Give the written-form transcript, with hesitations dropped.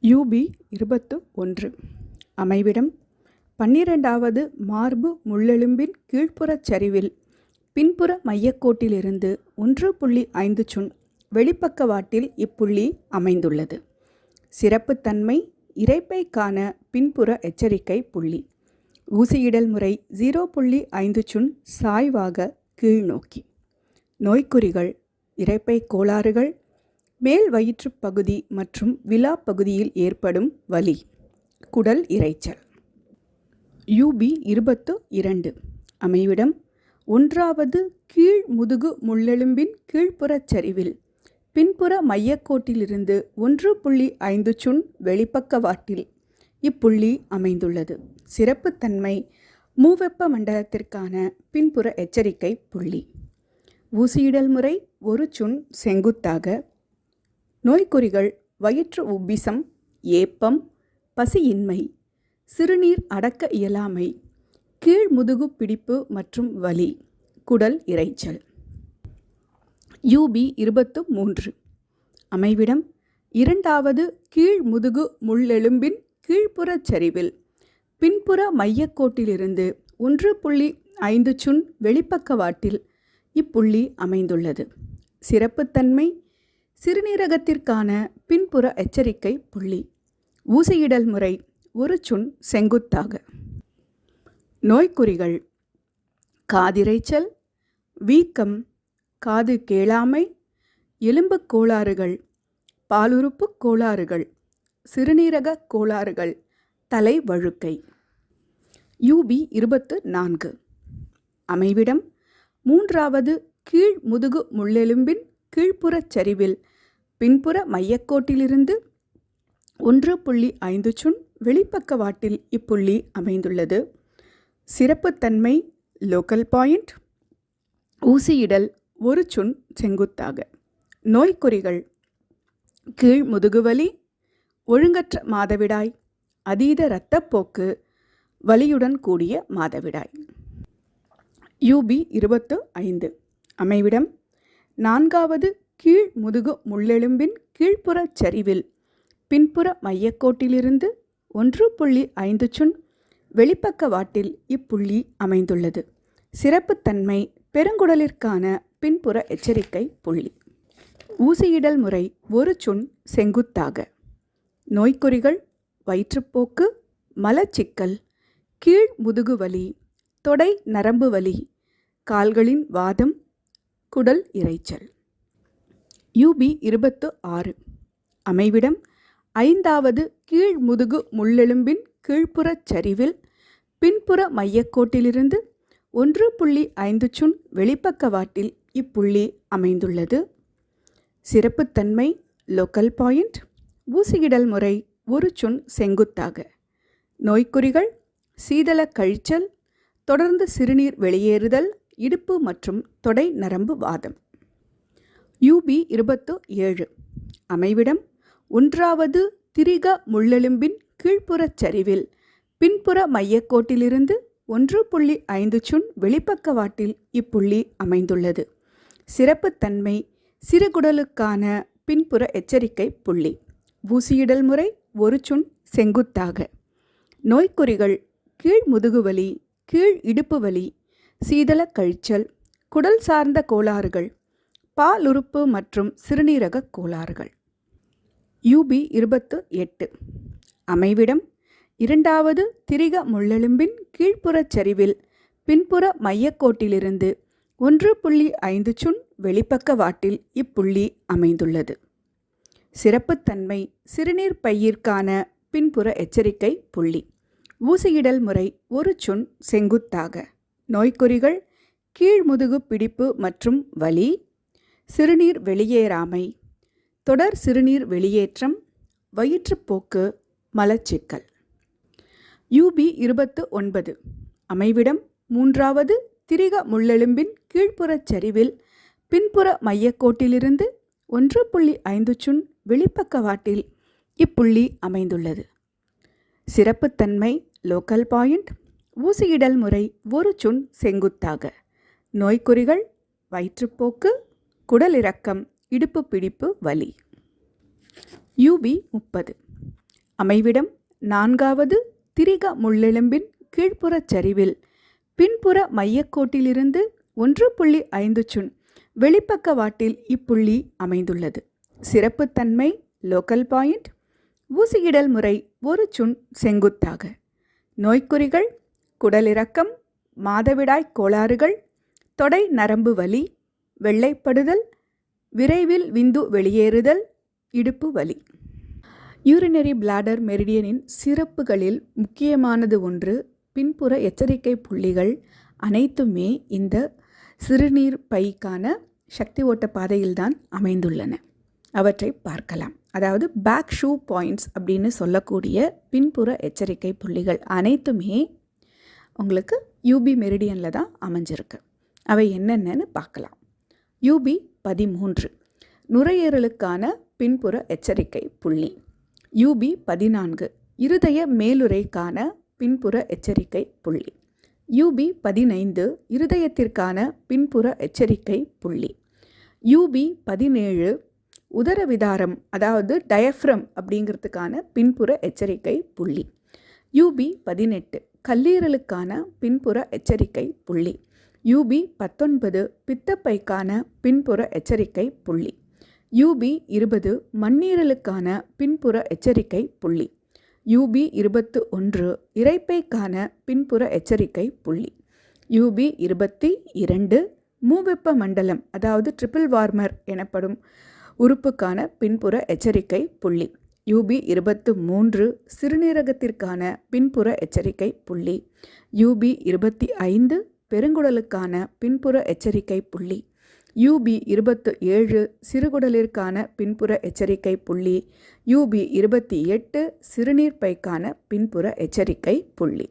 UP 21 அமைவிடம் 12வது மார்பு முள்ளெலும்பின் கீழ்ப்புறச் சரிவில் பின்புற மையக்கோட்டிலிருந்து 1.5 சுன் வெளிப்பக்கவாட்டில் இப்புள்ளி அமைந்துள்ளது. சிறப்புத்தன்மை இரைப்பைக்கான பின்புற எச்சரிக்கை புள்ளி. ஊசியிடல் முறை 0.5 சுன் சாய்வாக கீழ்நோக்கி. நோய்க்குறிகள் இரைப்பை கோளாறுகள், மேல் வயிற்றுப் பகுதி மற்றும் விலா பகுதியில் ஏற்படும் வலி, குடல் இரைச்சல். யூபி 22 அமைவிடம் 1வது கீழ் முதுகு முள்ளெலும்பின் கீழ்ப்புறச் சரிவில் பின்புற மையக்கோட்டிலிருந்து 1.5 சுன் வெளிப்பக்கவாட்டில் இப்புள்ளி அமைந்துள்ளது. சிறப்புத்தன்மை மூவெப்ப மண்டலத்திற்கான பின்புற எச்சரிக்கை புள்ளி. ஊசியிடல் முறை 1 சுன் செங்குத்தாக. நோய்க்குறிகள் வயிற்று உப்பிசம், ஏப்பம், பசியின்மை, சிறுநீர் அடக்க இயலாமை, கீழ் முதுகு பிடிப்பு மற்றும் வலி, குடல் இரைச்சல். யூபி 23 அமைவிடம் 2வது கீழ் முதுகு முள்ளெலும்பின் கீழ்ப்புறச் சரிவில் பின்புற மையக்கோட்டிலிருந்து 1.5 சுன் வெளிப்பக்கவாட்டில் இப்புள்ளி அமைந்துள்ளது. சிறப்புத்தன்மை சிறுநீரகத்திற்கான பின்புற எச்சரிக்கை புள்ளி. ஊசியிடல் முறை 1 சுன் செங்குத்தாக. நோய்க்குறிகள் காதிரைச்சல், வீக்கம், காது கேளாமை, எலும்புக் கோளாறுகள், பாலுறுப்புக் கோளாறுகள், சிறுநீரக கோளாறுகள், தலை வழுக்கை. யூபி 24 அமைவிடம் 3வது கீழ் முதுகு முள்ளெலும்பின் கீழ்ப்புறச் சரிவில் பின்புற மையக்கோட்டிலிருந்து 1.5 சுன் வெளிப்பக்கவாட்டில் இப்புள்ளி அமைந்துள்ளது. சிறப்புத்தன்மை லோக்கல் பாயிண்ட். ஊசியிடல் 1 சுன் செங்குத்தாக. நோய்க்குறிகள் கீழ் முதுகுவலி, ஒழுங்கற்ற மாதவிடாய், அதீத இரத்தப்போக்கு, வலியுடன் கூடிய மாதவிடாய். யூபி 25 அமைவிடம் 4வது கீழ் முதுகு முள்ளெலும்பின் கீழ்ப்புறச் சரிவில் பின்புற மையக்கோட்டிலிருந்து 1.5 சுன் வெளிப்பக்கவாட்டில் இப்புள்ளி அமைந்துள்ளது. சிறப்புத்தன்மை பெருங்குடலிற்கான பின்புற எச்சரிக்கை புள்ளி. ஊசியிடல் முறை 1 சுன் செங்குத்தாக. நோய்க்குறிகள் வயிற்றுப்போக்கு, மலச்சிக்கல், கீழ் முதுகுவலி, தொடை நரம்பு வலி, கால்களின் வாதம், குடல் இரைச்சல். யூபி 26 அமைவிடம் 5வது கீழ் முதுகு முள்ளெலும்பின் கீழ்ப்புறச் சரிவில் பின்புற மையக்கோட்டிலிருந்து 1.5 சுன் வெளிப்பக்கவாட்டில் இப்புள்ளி அமைந்துள்ளது. சிறப்புத்தன்மை லோக்கல் பாயிண்ட். ஊசியிடல் முறை 1 சுன் செங்குத்தாக. நோய்க்குறிகள் சீதள கழிச்சல், தொடர்ந்து சிறுநீர் வெளியேறுதல், இடுப்பு மற்றும் தொடை நரம்பு வாதம். யூபி 27 அமைவிடம் 1வது திரிக முள்ளெலும்பின் கீழ்ப்புறச் சரிவில் பின்புற மையக்கோட்டிலிருந்து 1.5 சுன் வெளிப்பக்கவாட்டில் இப்புள்ளி அமைந்துள்ளது. சிறப்புத்தன்மை சிறுகுடலுக்கான பின்புற எச்சரிக்கை புள்ளி. ஊசியிடல் முறை 1 சுன் செங்குத்தாக. நோய்க்குறிகள் கீழ் முதுகுவலி, கீழ் இடுப்பு வலி, சீதள கழிச்சல், குடல் சார்ந்த கோளாறுகள், பாலுறுப்பு மற்றும் சிறுநீரக கோளாறுகள். யூபி 28 அமைவிடம் 2வது திரிக முள்ளெலும்பின் கீழ்ப்புறச் சரிவில் பின்புற மையக்கோட்டிலிருந்து 1.5 சுன் வெளிப்பக்கவாட்டில் இப்புள்ளி அமைந்துள்ளது. சிறப்புத்தன்மை சிறுநீர் பையிற்கான பின்புற எச்சரிக்கை புள்ளி. ஊசியிடல் முறை 1 சுன் செங்குத்தாக. நோய்க்குறிகள் கீழ் முதுகு பிடிப்பு மற்றும் வலி, சிறுநீர் வெளியேறாமை, தொடர் சிறுநீர் வெளியேற்றம், வயிற்றுப்போக்கு, மலச்சிக்கல். யூபி 29 அமைவிடம் 3வது திரிக முள்ளெலும்பின் கீழ்ப்புறச் சரிவில் பின்புற மையக்கோட்டிலிருந்து 1.5 சுன் வெளிப்பக்கவாட்டில் இப்புள்ளி அமைந்துள்ளது. சிறப்புத்தன்மை லோக்கல் பாயிண்ட். ஊசியிடல் முறை 1 சுன் செங்குத்தாக. நோய்க்குறிகள் வயிற்றுப்போக்கு, குடலிறக்கம், இடுப்பு பிடிப்பு, வலி. யூபி 30 அமைவிடம் 4வது திரிக முள்ளெலும்பின் கீழ்ப்புறச் சரிவில் பின்புற மையக்கோட்டிலிருந்து 1.5 சுன் வெளிப்பக்க வாட்டில் இப்புள்ளி அமைந்துள்ளது. சிறப்புத்தன்மை லோக்கல் பாயிண்ட். ஊசியிடல் முறை 1 சுன் செங்குத்தாக. நோய்க்குறிகள் குடலிறக்கம், மாதவிடாய் கோளாறுகள், தொடை நரம்பு வலி, வெள்ளைப்படுதல், விரைவில் விந்து வெளியேறுதல், இடுப்பு வலி. யூரினரி பிளாடர் மெரிடியனின் சிறப்புகளில் முக்கியமானது ஒன்று பின்புற எச்சரிக்கை புள்ளிகள் அனைத்துமே இந்த சிறுநீர் பைக்கான சக்தி ஓட்ட பாதையில்தான் அமைந்துள்ளன. அவற்றை பார்க்கலாம். அதாவது பேக் ஷூ பாயிண்ட்ஸ் அப்படின்னு சொல்லக்கூடிய பின்புற எச்சரிக்கை புள்ளிகள் அனைத்துமே உங்களுக்கு யூபி மெரிடியனில் தான் அமைஞ்சிருக்கு. அவை என்னென்னு பார்க்கலாம். யூபி 13 நுரையீரலுக்கான பின்புற எச்சரிக்கை புள்ளி. யூபி 14 இருதய மேலுறைக்கான பின்புற எச்சரிக்கை புள்ளி. யூபி 15 இருதயத்திற்கான பின்புற எச்சரிக்கை புள்ளி. யூபி 17 உதரவிதாரம் அதாவது டயஃப்ரம் அப்படிங்கிறதுக்கான பின்புற எச்சரிக்கை புள்ளி. யூபி 18 கல்லீரலுக்கான பின்புற எச்சரிக்கை புள்ளி. யூபி 19 பித்தப்பைக்கான பின்புற எச்சரிக்கை புள்ளி. யூபி 20 மண்ணீரலுக்கான பின்புற எச்சரிக்கை புள்ளி. யூபி 21 இரைப்பைக்கான பின்புற எச்சரிக்கை புள்ளி. யூபி 22 மூவெப்ப மண்டலம் அதாவது ட்ரிபிள் வார்மர் எனப்படும் உறுப்புக்கான பின்புற எச்சரிக்கை புள்ளி. யூபி 23 சிறுநீரகத்திற்கான பின்புற எச்சரிக்கை புள்ளி. யூபி 25 பெருங்குடலுக்கான பின்புற எச்சரிக்கை புள்ளி. யூபி 27 சிறுகுடலிற்கான பின்புற எச்சரிக்கை புள்ளி. யூபி 28 சிறுநீர்ப்பைக்கான பின்புற எச்சரிக்கை புள்ளி.